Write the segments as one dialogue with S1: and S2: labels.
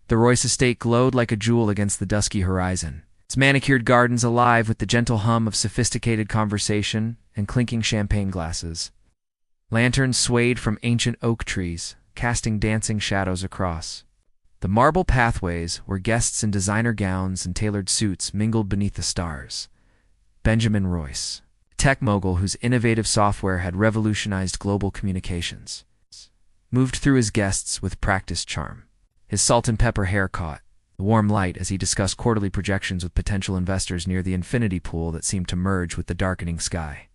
S1: The Royce estate glowed like a jewel against the dusky horizon, its manicured gardens alive with the gentle hum of sophisticated conversation and clinking champagne glasses. Lanterns swayed from ancient oak trees, casting dancing shadows across. The marble pathways, where guests in designer gowns and tailored suits mingled beneath the stars. Benjamin Royce, a tech mogul whose innovative software had revolutionized global communications, moved through his guests with practiced charm. His salt and pepper hair caught the warm light as he discussed quarterly projections with potential investors near the infinity pool that seemed to merge with the darkening sky.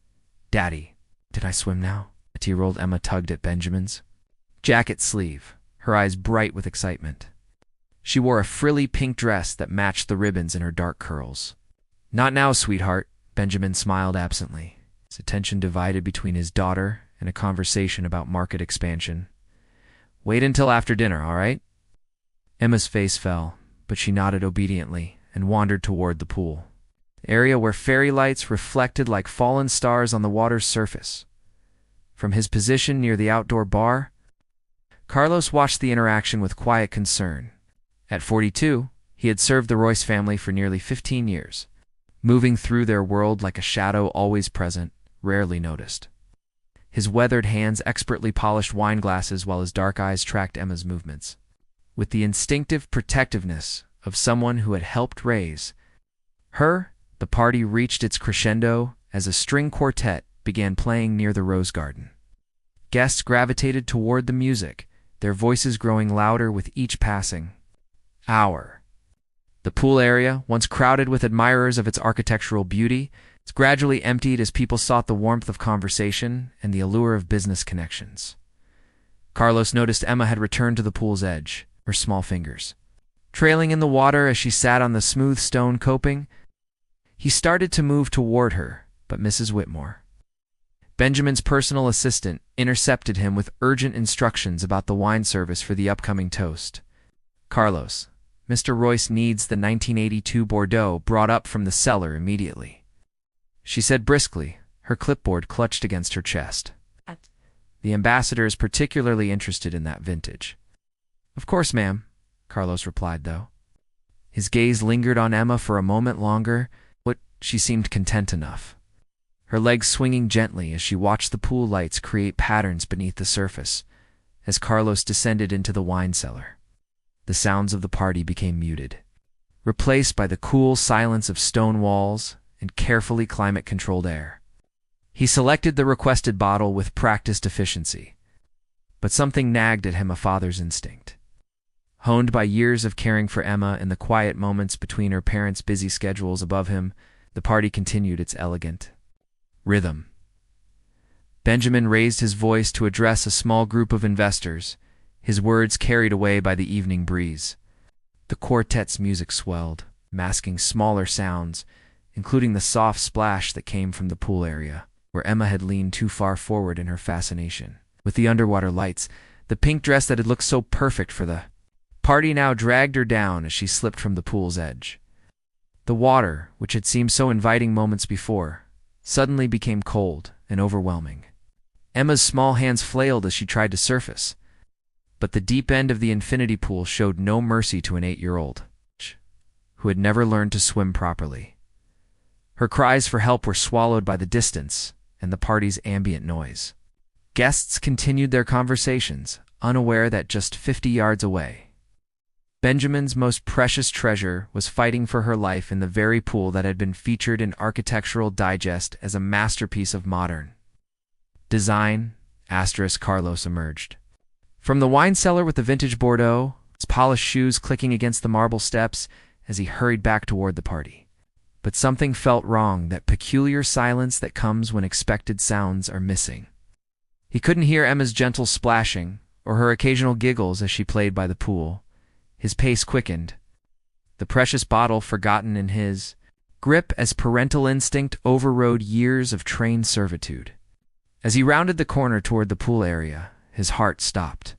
S1: "Daddy, did I swim now?" A tear-rolled Emma tugged at Benjamin's jacket sleeve, her eyes bright with excitement. She wore a frilly pink dress that matched the ribbons in her dark curls. "Not now, sweetheart," Benjamin smiled absently, his attention divided between his daughter and a conversation about market expansion. "Wait until after dinner, all right?" Emma's face fell, but she nodded obediently and wandered toward the pool, the area where fairy lights reflected like fallen stars on the water's surface. From his position near the outdoor bar, Carlos watched the interaction with quiet concern. At 42, he had served the Royce family for nearly 15 years, moving through their world like a shadow always present, rarely noticed. His weathered hands expertly polished wine glasses while his dark eyes tracked Emma's movements, with the instinctive protectiveness of someone who had helped raise her. The party reached its crescendo as a string quartet began playing near the rose garden. Guests gravitated toward the music, their voices growing louder with each passing hour. The pool area, once crowded with admirers of its architectural beauty, was gradually emptied as people sought the warmth of conversation and the allure of business connections. Carlos noticed Emma had returned to the pool's edge, her small fingers trailing in the water as she sat on the smooth stone coping. He started to move toward her, but Mrs. Whitmore, Benjamin's personal assistant, intercepted him with urgent instructions about the wine service for the upcoming toast. "Carlos, Mr. Royce needs the 1982 Bordeaux brought up from the cellar immediately," she said briskly, her clipboard clutched against her chest. "The ambassador is particularly interested in that vintage." "Of course, ma'am," Carlos replied, though. His gaze lingered on Emma for a moment longer, but she seemed content enough, her legs swinging gently as she watched the pool lights create patterns beneath the surface. As Carlos descended into the wine cellar, the sounds of the party became muted, replaced by the cool silence of stone walls and carefully climate-controlled air. He selected the requested bottle with practiced efficiency, but something nagged at him, a father's instinct. Honed by years of caring for Emma in the quiet moments between her parents' busy schedules above him, the party continued its elegant rhythm. Benjamin raised his voice to address a small group of investors, his words carried away by the evening breeze. The quartet's music swelled, masking smaller sounds, including the soft splash that came from the pool area, where Emma had leaned too far forward in her fascination with the underwater lights. The pink dress that had looked so perfect for the party now dragged her down as she slipped from the pool's edge. The water, which had seemed so inviting moments before, suddenly became cold and overwhelming. Emma's small hands flailed as she tried to surface, but the deep end of the infinity pool showed no mercy to an 8-year-old who had never learned to swim properly. Her cries for help were swallowed by the distance and the party's ambient noise. Guests continued their conversations, unaware that just 50 yards away, Benjamin's most precious treasure was fighting for her life in the very pool that had been featured in Architectural Digest as a masterpiece of modern design. Carlos emerged from the wine cellar with the vintage Bordeaux, his polished shoes clicking against the marble steps as he hurried back toward the party. But something felt wrong, that peculiar silence that comes when expected sounds are missing. He couldn't hear Emma's gentle splashing or her occasional giggles as she played by the pool. His pace quickened, the precious bottle forgotten in his grip as parental instinct overrode years of trained servitude. As he rounded the corner toward the pool area, his heart stopped.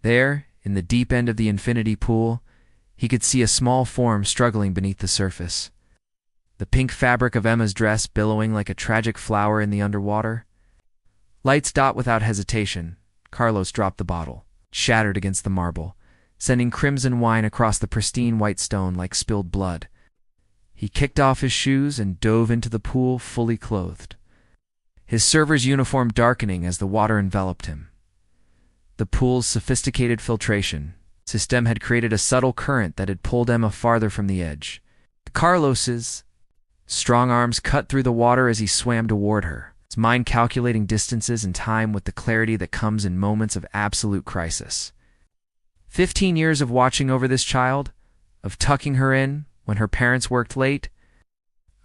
S1: There, in the deep end of the infinity pool, he could see a small form struggling beneath the surface, the pink fabric of Emma's dress billowing like a tragic flower in the underwater. Lights dot without hesitation, Carlos dropped the bottle, shattered against the marble, sending crimson wine across the pristine white stone like spilled blood. He kicked off his shoes and dove into the pool fully clothed, his server's uniform darkening as the water enveloped him. The pool's sophisticated filtration system had created a subtle current that had pulled Emma farther from the edge. Carlos's strong arms cut through the water as he swam toward her, his mind calculating distances and time with the clarity that comes in moments of absolute crisis. 15 years of watching over this child, of tucking her in when her parents worked late,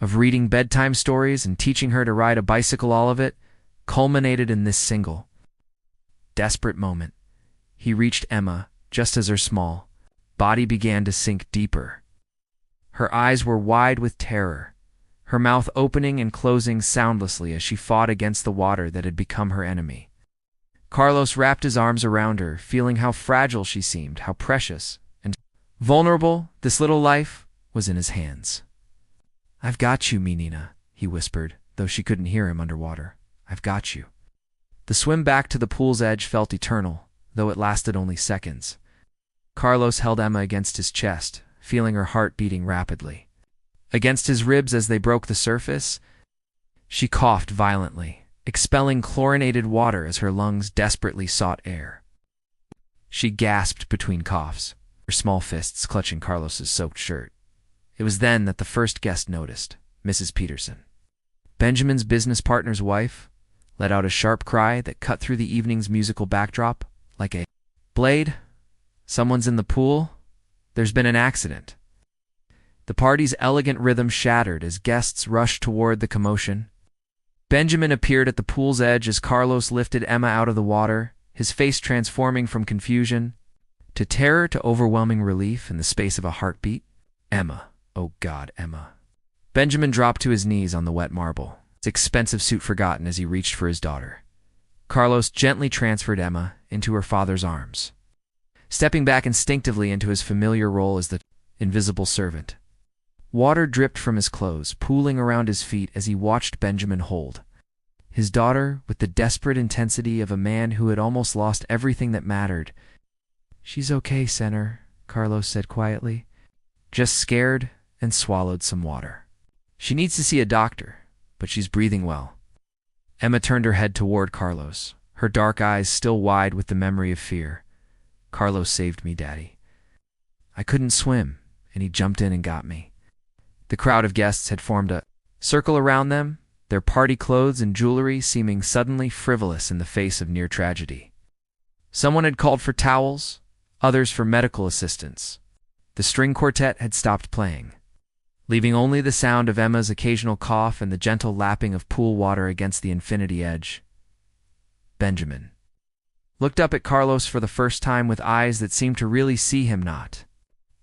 S1: of reading bedtime stories and teaching her to ride a bicycle, all of it culminated in this single, desperate moment. He reached Emma just as her small body began to sink deeper. Her eyes were wide with terror, her mouth opening and closing soundlessly as she fought against the water that had become her enemy. Carlos wrapped his arms around her, feeling how fragile she seemed, how precious and vulnerable this little life was in his hands. "I've got you, Menina," he whispered, though she couldn't hear him underwater. "I've got you." The swim back to the pool's edge felt eternal, though it lasted only seconds. Carlos held Emma against his chest, feeling her heart beating rapidly. Against his ribs as they broke the surface, she coughed violently, expelling chlorinated water as her lungs desperately sought air. She gasped between coughs, her small fists clutching Carlos's soaked shirt. It was then that the first guest noticed, Mrs. Peterson. Benjamin's business partner's wife let out a sharp cry that cut through the evening's musical backdrop like a blade. "Someone's in the pool. There's been an accident." The party's elegant rhythm shattered as guests rushed toward the commotion. Benjamin appeared at the pool's edge as Carlos lifted Emma out of the water, his face transforming from confusion to terror to overwhelming relief in the space of a heartbeat. "Emma. Oh God, Emma." Benjamin dropped to his knees on the wet marble, his expensive suit forgotten as he reached for his daughter. Carlos gently transferred Emma into her father's arms, stepping back instinctively into his familiar role as the invisible servant. Water dripped from his clothes, pooling around his feet as he watched Benjamin hold his daughter with the desperate intensity of a man who had almost lost everything that mattered. "She's okay, Senator," Carlos said quietly, "just scared," and swallowed some water. "She needs to see a doctor, but she's breathing well." Emma turned her head toward Carlos, her dark eyes still wide with the memory of fear. "Carlos saved me, Daddy. I couldn't swim, and he jumped in and got me." The crowd of guests had formed a circle around them, their party clothes and jewelry seeming suddenly frivolous in the face of near tragedy. Someone had called for towels, others for medical assistance. The string quartet had stopped playing, leaving only the sound of Emma's occasional cough and the gentle lapping of pool water against the infinity edge. Benjamin looked up at Carlos for the first time with eyes that seemed to really see him, not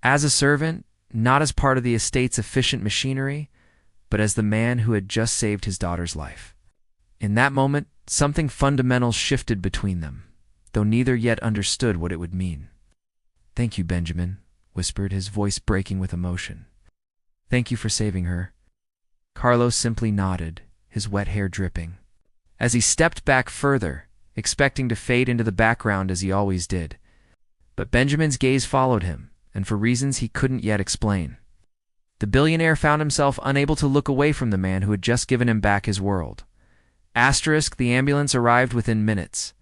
S1: as a servant, not as part of the estate's efficient machinery, but as the man who had just saved his daughter's life. In that moment, something fundamental shifted between them, though neither yet understood what it would mean. "Thank you, Benjamin," whispered, his voice breaking with emotion. "Thank you for saving her." Carlos simply nodded, his wet hair dripping, as he stepped back further, expecting to fade into the background as he always did. But Benjamin's gaze followed him, and for reasons he couldn't yet explain. The billionaire found himself unable to look away from the man who had just given him back his world. The ambulance arrived within minutes,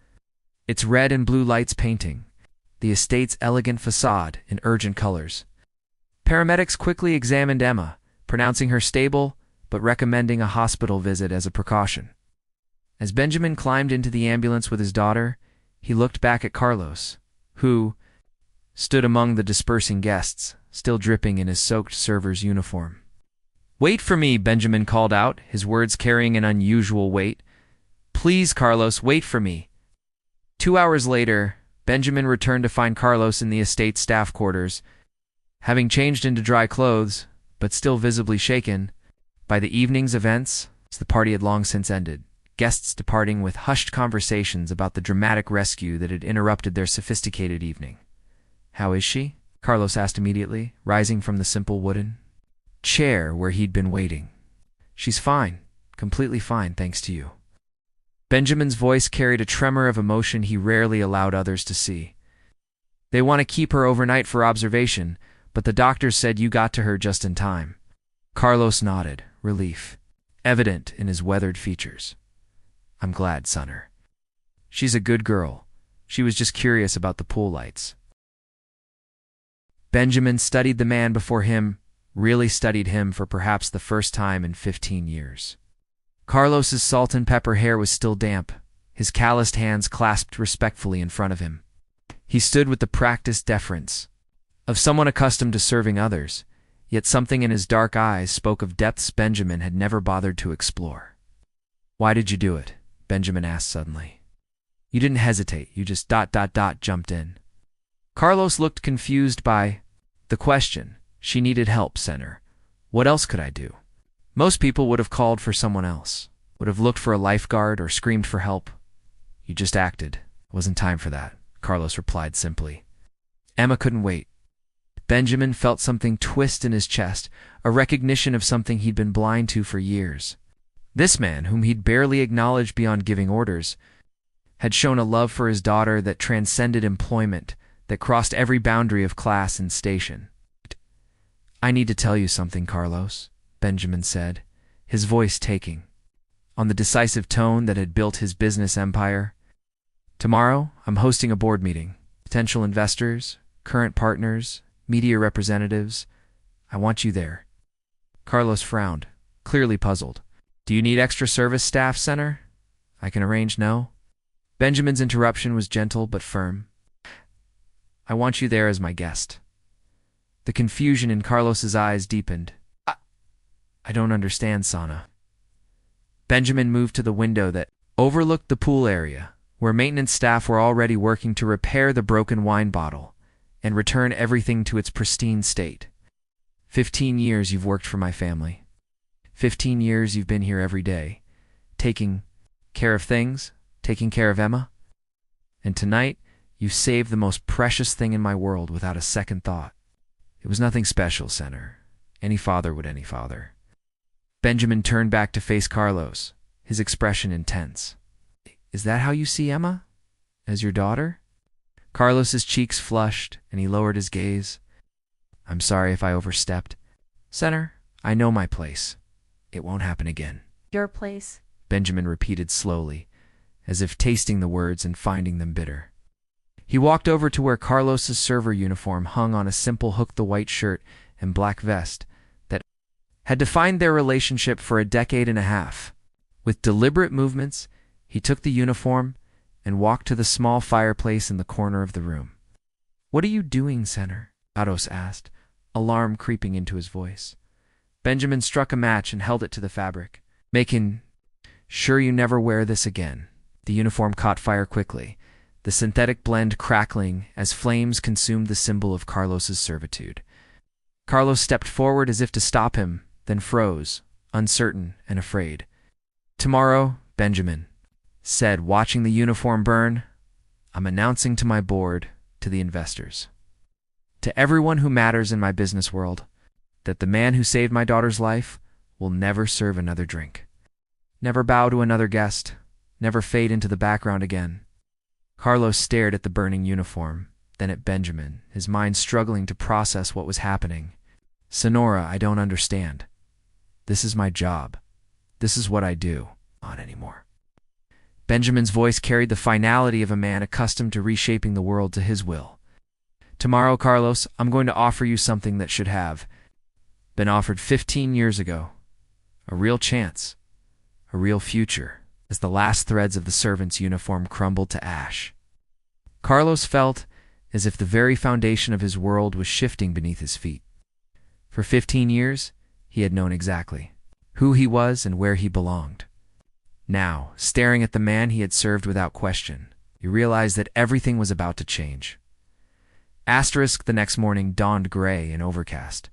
S1: its red and blue lights painting the estate's elegant facade in urgent colors. Paramedics quickly examined Emma, pronouncing her stable but recommending a hospital visit as a precaution. As Benjamin climbed into the ambulance with his daughter, he looked back at Carlos, who stood among the dispersing guests, still dripping in his soaked server's uniform. "Wait for me," Benjamin called out, his words carrying an unusual weight. "Please, Carlos, wait for me." 2 hours later, Benjamin returned to find Carlos in the estate staff quarters, having changed into dry clothes, but still visibly shaken. By the evening's events, the party had long since ended, guests departing with hushed conversations about the dramatic rescue that had interrupted their sophisticated evening. "How is she?" Carlos asked immediately, rising from the simple wooden chair where he'd been waiting. "She's fine, completely fine, thanks to you." Benjamin's voice carried a tremor of emotion he rarely allowed others to see. They want to keep her overnight for observation, but the doctors said you got to her just in time. Carlos nodded, relief evident in his weathered features. I'm glad, Sonner. She's a good girl. She was just curious about the pool lights. Benjamin studied the man before him, really studied him for perhaps the first time in 15 years. Carlos's salt and pepper hair was still damp, his calloused hands clasped respectfully in front of him. He stood with the practiced deference of someone accustomed to serving others, yet something in his dark eyes spoke of depths Benjamin had never bothered to explore. Why did you do it? Benjamin asked suddenly. You didn't hesitate, you just jumped in. Carlos looked confused by the question. She needed help, Sonner. What else could I do? Most people would have called for someone else, would have looked for a lifeguard or screamed for help. You just acted. It wasn't time for that, Carlos replied simply. Emma couldn't wait. Benjamin felt something twist in his chest, a recognition of something he'd been blind to for years. This man, whom he'd barely acknowledged beyond giving orders, had shown a love for his daughter that transcended employment, that crossed every boundary of class and station. I need to tell you something, Carlos, Benjamin said, his voice taking on the decisive tone that had built his business empire. Tomorrow, I'm hosting a board meeting. Potential investors, current partners, media representatives. I want you there. Carlos frowned, clearly puzzled. Do you need extra service staff, Sonner? I can arrange, no? Benjamin's interruption was gentle but firm. I want you there as my guest. The confusion in Carlos's eyes deepened. I don't understand, Sana. Benjamin moved to the window that overlooked the pool area, where maintenance staff were already working to repair the broken wine bottle and return everything to its pristine state. 15 years you've worked for my family. 15 years you've been here every day, taking care of things, taking care of Emma. And tonight, you saved the most precious thing in my world without a second thought. It was nothing special, Sonner. Any father would any father. Benjamin turned back to face Carlos, his expression intense. Is that how you see Emma? As your daughter? Carlos's cheeks flushed, and he lowered his gaze. I'm sorry if I overstepped. Sonner, I know my place. It won't happen again.
S2: Your place?
S1: Benjamin repeated slowly, as if tasting the words and finding them bitter. He walked over to where Carlos's server uniform hung on a simple hook, the white shirt and black vest that had defined their relationship for a decade and a half. With deliberate movements, he took the uniform and walked to the small fireplace in the corner of the room. What are you doing, Sonner? Carlos asked, alarm creeping into his voice. Benjamin struck a match and held it to the fabric. Making sure you never wear this again. The uniform caught fire quickly, the synthetic blend crackling as flames consumed the symbol of Carlos's servitude. Carlos stepped forward as if to stop him, then froze, uncertain and afraid. Tomorrow, Benjamin said, watching the uniform burn, I'm announcing to my board, to the investors, to everyone who matters in my business world, that the man who saved my daughter's life will never serve another drink, never bow to another guest, never fade into the background again. Carlos stared at the burning uniform, then at Benjamin, his mind struggling to process what was happening. Sonora, I don't understand. This is my job. This is what I do. Not anymore. Benjamin's voice carried the finality of a man accustomed to reshaping the world to his will. Tomorrow, Carlos, I'm going to offer you something that should have been offered 15 years ago. A real chance. A real future. As the last threads of the servant's uniform crumbled to ash, Carlos felt as if the very foundation of his world was shifting beneath his feet. For 15 years, he had known exactly who he was and where he belonged. Now, staring at the man he had served without question, he realized that everything was about to change. Asterisk the next morning dawned gray and overcast,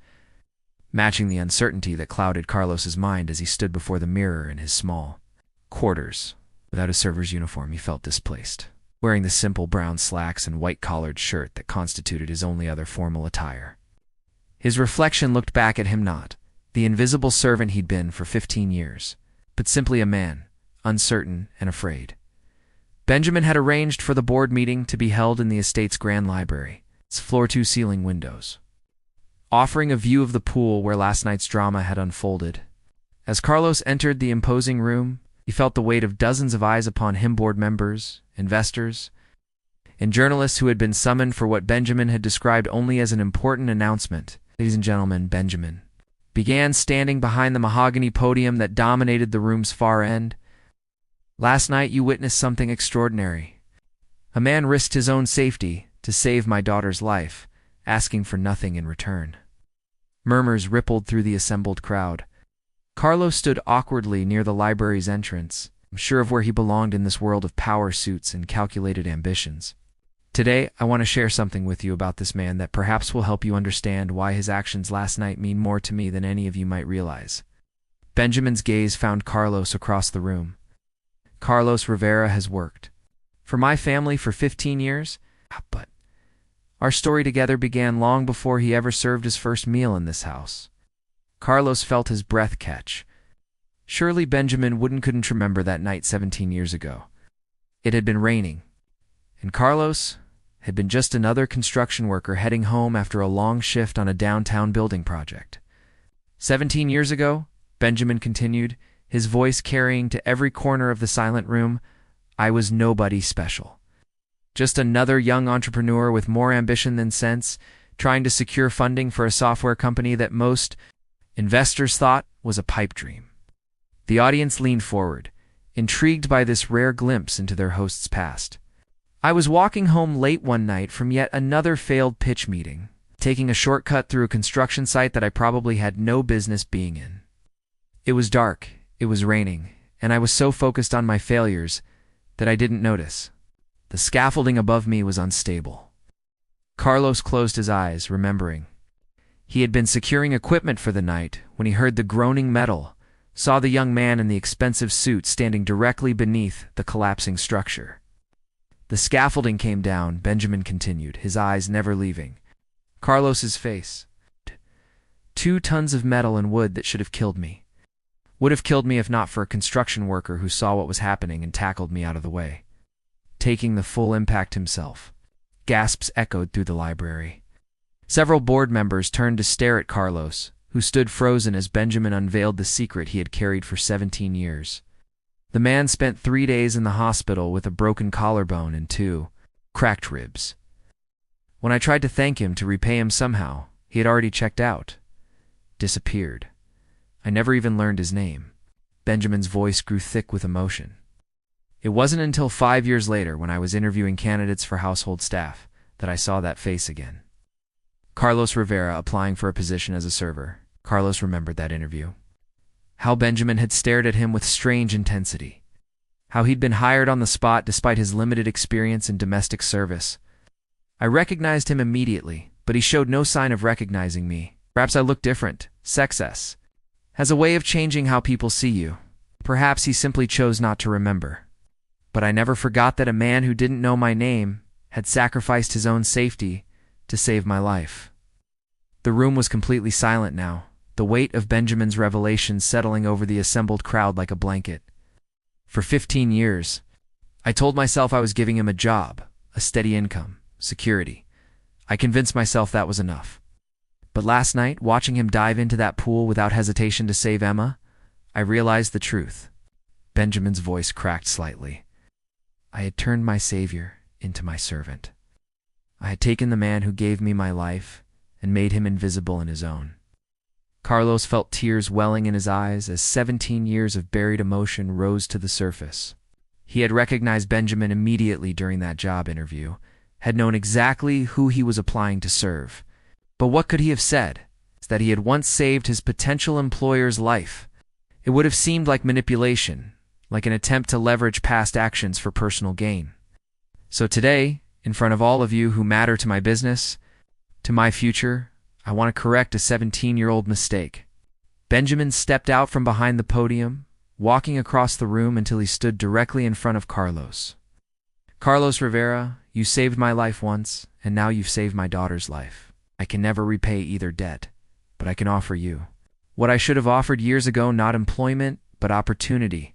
S1: matching the uncertainty that clouded Carlos's mind as he stood before the mirror in his small quarters. Without a server's uniform, he felt displaced, wearing the simple brown slacks and white-collared shirt that constituted his only other formal attire. His reflection looked back at him, not the invisible servant he'd been for 15 years, but simply a man, uncertain and afraid. Benjamin had arranged for the board meeting to be held in the estate's grand library. its floor-to-ceiling windows, offering a view of the pool where last night's drama had unfolded. As Carlos entered the imposing room, he felt the weight of dozens of eyes upon him: board members, investors, and journalists who had been summoned for what Benjamin had described only as an important announcement. Ladies and gentlemen, Benjamin began, standing behind the mahogany podium that dominated the room's far end. Last night you witnessed something extraordinary. A man risked his own safety to save my daughter's life, asking for nothing in return. Murmurs rippled through the assembled crowd. Carlos stood awkwardly near the library's entrance, unsure of where he belonged in this world of power suits and calculated ambitions. Today, I want to share something with you about this man that perhaps will help you understand why his actions last night mean more to me than any of you might realize. Benjamin's gaze found Carlos across the room. Carlos Rivera has worked for my family for 15 years, but our story together began long before he ever served his first meal in this house. Carlos felt his breath catch. Surely Benjamin couldn't remember that night 17 years ago. It had been raining, and Carlos had been just another construction worker heading home after a long shift on a downtown building project. 17 years ago, Benjamin continued, his voice carrying to every corner of the silent room, I was nobody special. Just another young entrepreneur with more ambition than sense, trying to secure funding for a software company that most investors thought was a pipe dream. The audience leaned forward, intrigued by this rare glimpse into their host's past. I was walking home late one night from yet another failed pitch meeting, taking a shortcut through a construction site that I probably had no business being in. It was dark, it was raining, and I was so focused on my failures that I didn't notice. The scaffolding above me was unstable. Carlos closed his eyes, remembering. He had been securing equipment for the night when he heard the groaning metal, saw the young man in the expensive suit standing directly beneath the collapsing structure. The scaffolding came down, Benjamin continued, his eyes never leaving Carlos's face. 2 tons of metal and wood that should have killed me. Would have killed me if not for a construction worker who saw what was happening and tackled me out of the way. Taking the full impact himself. Gasps echoed through the library. Several board members turned to stare at Carlos, who stood frozen as Benjamin unveiled the secret he had carried for 17 years. The man spent 3 days in the hospital with a broken collarbone and 2 cracked ribs. When I tried to thank him to repay him somehow, he had already checked out. Disappeared. I never even learned his name. Benjamin's voice grew thick with emotion. It wasn't until 5 years later, when I was interviewing candidates for household staff, that I saw that face again. Carlos Rivera applying for a position as a server. Carlos remembered that interview. How Benjamin had stared at him with strange intensity. How he'd been hired on the spot despite his limited experience in domestic service. I recognized him immediately, but he showed no sign of recognizing me. Perhaps I looked different. Success has a way of changing how people see you. Perhaps he simply chose not to remember. But I never forgot that a man who didn't know my name had sacrificed his own safety to save my life. The room was completely silent now, the weight of Benjamin's revelations settling over the assembled crowd like a blanket. For 15 years, I told myself I was giving him a job, a steady income, security. I convinced myself that was enough. But last night, watching him dive into that pool without hesitation to save Emma, I realized the truth. Benjamin's voice cracked slightly. I had turned my savior into my servant. I had taken the man who gave me my life and made him invisible in his own. Carlos felt tears welling in his eyes as 17 years of buried emotion rose to the surface. He had recognized Benjamin immediately during that job interview, had known exactly who he was applying to serve. But what could he have said? That he had once saved his potential employer's life. It would have seemed like manipulation, like an attempt to leverage past actions for personal gain. So today, in front of all of you who matter to my business, to my future, I want to correct a 17-year-old mistake. Benjamin stepped out from behind the podium, walking across the room until he stood directly in front of Carlos. Carlos Rivera, you saved my life once, and now you've saved my daughter's life. I can never repay either debt, but I can offer you what I should have offered years ago, not employment, but opportunity.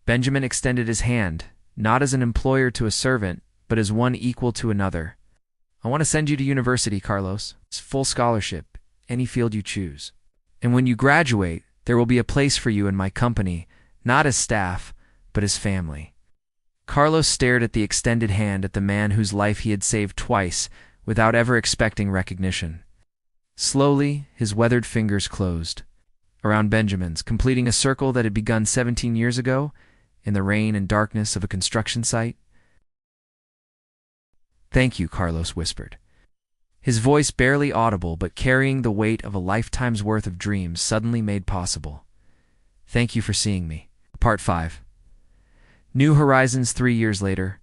S1: Benjamin extended his hand, not as an employer to a servant, but as one equal to another. I want to send you to university, Carlos. It's full scholarship, any field you choose. And when you graduate, there will be a place for you in my company, not as staff, but as family. Carlos stared at the extended hand at the man whose life he had saved twice without ever expecting recognition. Slowly, his weathered fingers closed around Benjamin's, completing a circle that had begun 17 years ago in the rain and darkness of a construction site. "Thank you," Carlos whispered. His voice barely audible but carrying the weight of a lifetime's worth of dreams suddenly made possible. "Thank you for seeing me." Part 5. New Horizons 3 years later,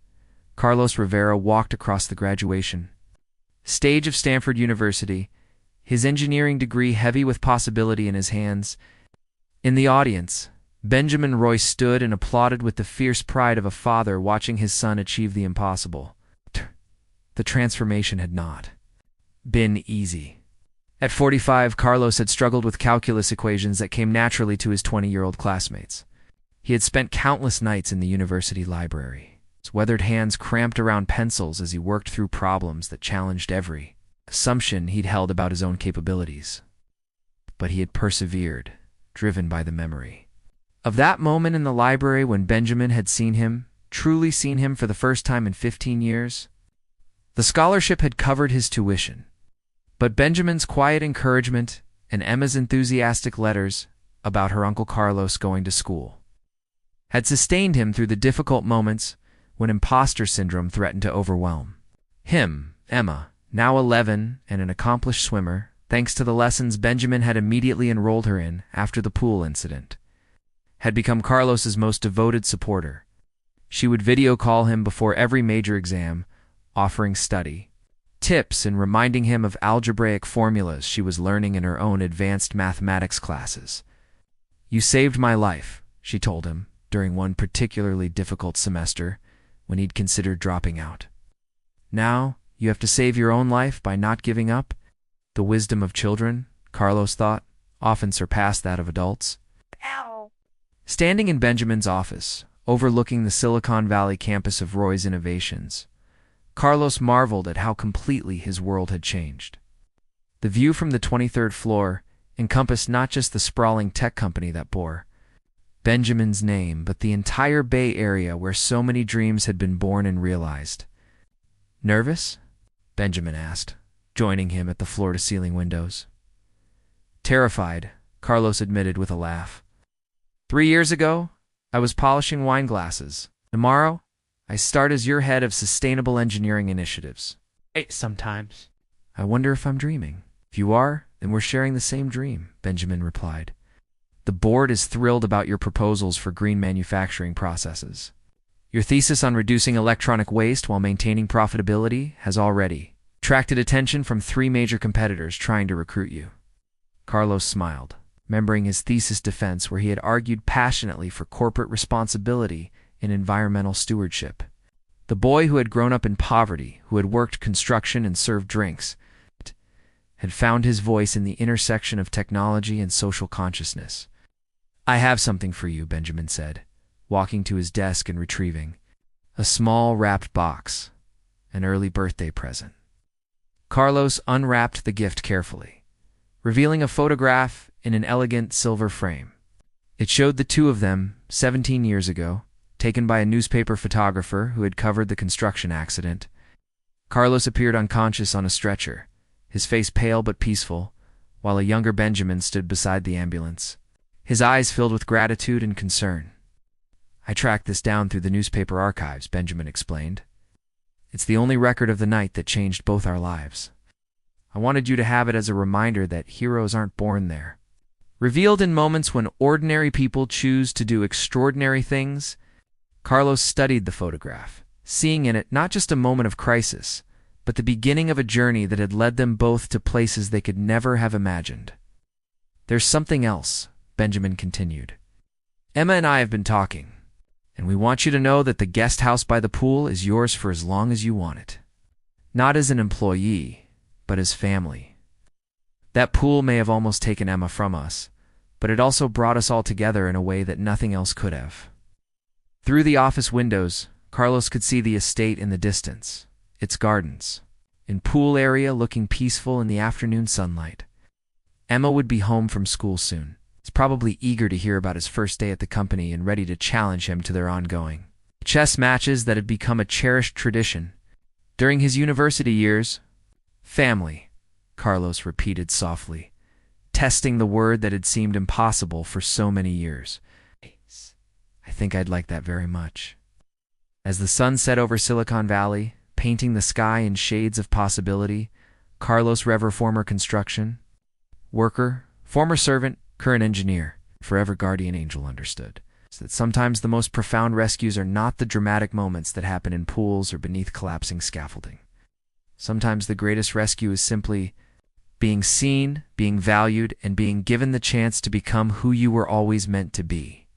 S1: Carlos Rivera walked across the graduation stage of Stanford University, his engineering degree heavy with possibility in his hands. In the audience, Benjamin Royce stood and applauded with the fierce pride of a father watching his son achieve the impossible. The transformation had not been easy. At 45, Carlos had struggled with calculus equations that came naturally to his 20-year-old classmates. He had spent countless nights in the university library, his weathered hands cramped around pencils as he worked through problems that challenged every assumption he'd held about his own capabilities. But he had persevered, driven by the memory of that moment in the library when Benjamin had truly seen him for the first time in 15 years. The scholarship had covered his tuition, but Benjamin's quiet encouragement and Emma's enthusiastic letters about her Uncle Carlos going to school had sustained him through the difficult moments when imposter syndrome threatened to overwhelm him. Emma, now 11 and an accomplished swimmer, thanks to the lessons Benjamin had immediately enrolled her in after the pool incident, had become Carlos's most devoted supporter. She would video call him before every major exam, offering study tips and reminding him of algebraic formulas she was learning in her own advanced mathematics classes. "You saved my life," she told him during one particularly difficult semester when he'd considered dropping out. "Now, you have to save your own life by not giving up." The wisdom of children, Carlos thought, often surpassed that of adults.
S2: Ow.
S1: Standing in Benjamin's office, overlooking the Silicon Valley campus of Roy's Innovations, Carlos marveled at how completely his world had changed. The view from the 23rd floor encompassed not just the sprawling tech company that bore Benjamin's name, but the entire Bay Area where so many dreams had been born and realized. "Nervous?" Benjamin asked, joining him at the floor-to-ceiling windows. "Terrified," Carlos admitted with a laugh. 3 years ago, I was polishing wine glasses. Tomorrow, I start as your head of sustainable engineering initiatives."
S2: Sometimes.
S1: "I wonder if I'm dreaming." "If you are, then we're sharing the same dream," Benjamin replied. "The board is thrilled about your proposals for green manufacturing processes. Your thesis on reducing electronic waste while maintaining profitability has already attracted attention from 3 major competitors trying to recruit you." Carlos smiled, remembering his thesis defense where he had argued passionately for corporate responsibility in environmental stewardship. The boy who had grown up in poverty, who had worked construction and served drinks, had found his voice in the intersection of technology and social consciousness. "I have something for you," Benjamin said, walking to his desk and retrieving a small wrapped box, an early birthday present. Carlos unwrapped the gift carefully, revealing a photograph in an elegant silver frame. It showed the two of them 17 years ago, taken by a newspaper photographer who had covered the construction accident. Carlos appeared unconscious on a stretcher, his face pale but peaceful, while a younger Benjamin stood beside the ambulance, his eyes filled with gratitude and concern. "I tracked this down through the newspaper archives," Benjamin explained. "It's the only record of the night that changed both our lives. I wanted you to have it as a reminder that heroes aren't born there. Revealed in moments when ordinary people choose to do extraordinary things." Carlos studied the photograph, seeing in it not just a moment of crisis, but the beginning of a journey that had led them both to places they could never have imagined. "There's something else," Benjamin continued. "Emma and I have been talking, and we want you to know that the guest house by the pool is yours for as long as you want it. Not as an employee, but as family. That pool may have almost taken Emma from us, but it also brought us all together in a way that nothing else could have." Through the office windows, Carlos could see the estate in the distance, its gardens, in pool area looking peaceful in the afternoon sunlight. Emma would be home from school soon. He's probably eager to hear about his first day at the company and ready to challenge him to their ongoing chess matches that had become a cherished tradition. During his university years, family, Carlos repeated softly, testing the word that had seemed impossible for so many years. I think I'd like that very much. As the sun set over Silicon Valley, painting the sky in shades of possibility, Carlos Rever, former construction worker, former servant, current engineer, forever guardian angel, understood that sometimes the most profound rescues are not the dramatic moments that happen in pools or beneath collapsing scaffolding. Sometimes the greatest rescue is simply being seen, being valued, and being given the chance to become who you were always meant to be.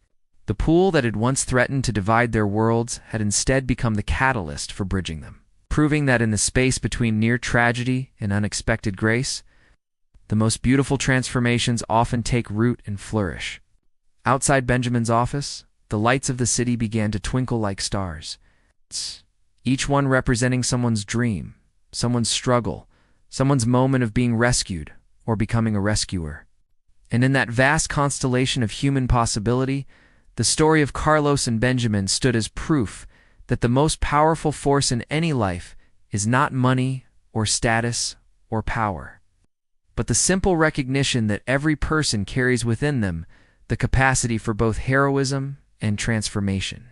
S1: The pool that had once threatened to divide their worlds had instead become the catalyst for bridging them, proving that in the space between near tragedy and unexpected grace, the most beautiful transformations often take root and flourish. Outside Benjamin's office, the lights of the city began to twinkle like stars, each one representing someone's dream, someone's struggle, someone's moment of being rescued or becoming a rescuer. And in that vast constellation of human possibility, the story of Carlos and Benjamin stood as proof that the most powerful force in any life is not money or status or power, but the simple recognition that every person carries within them the capacity for both heroism and transformation.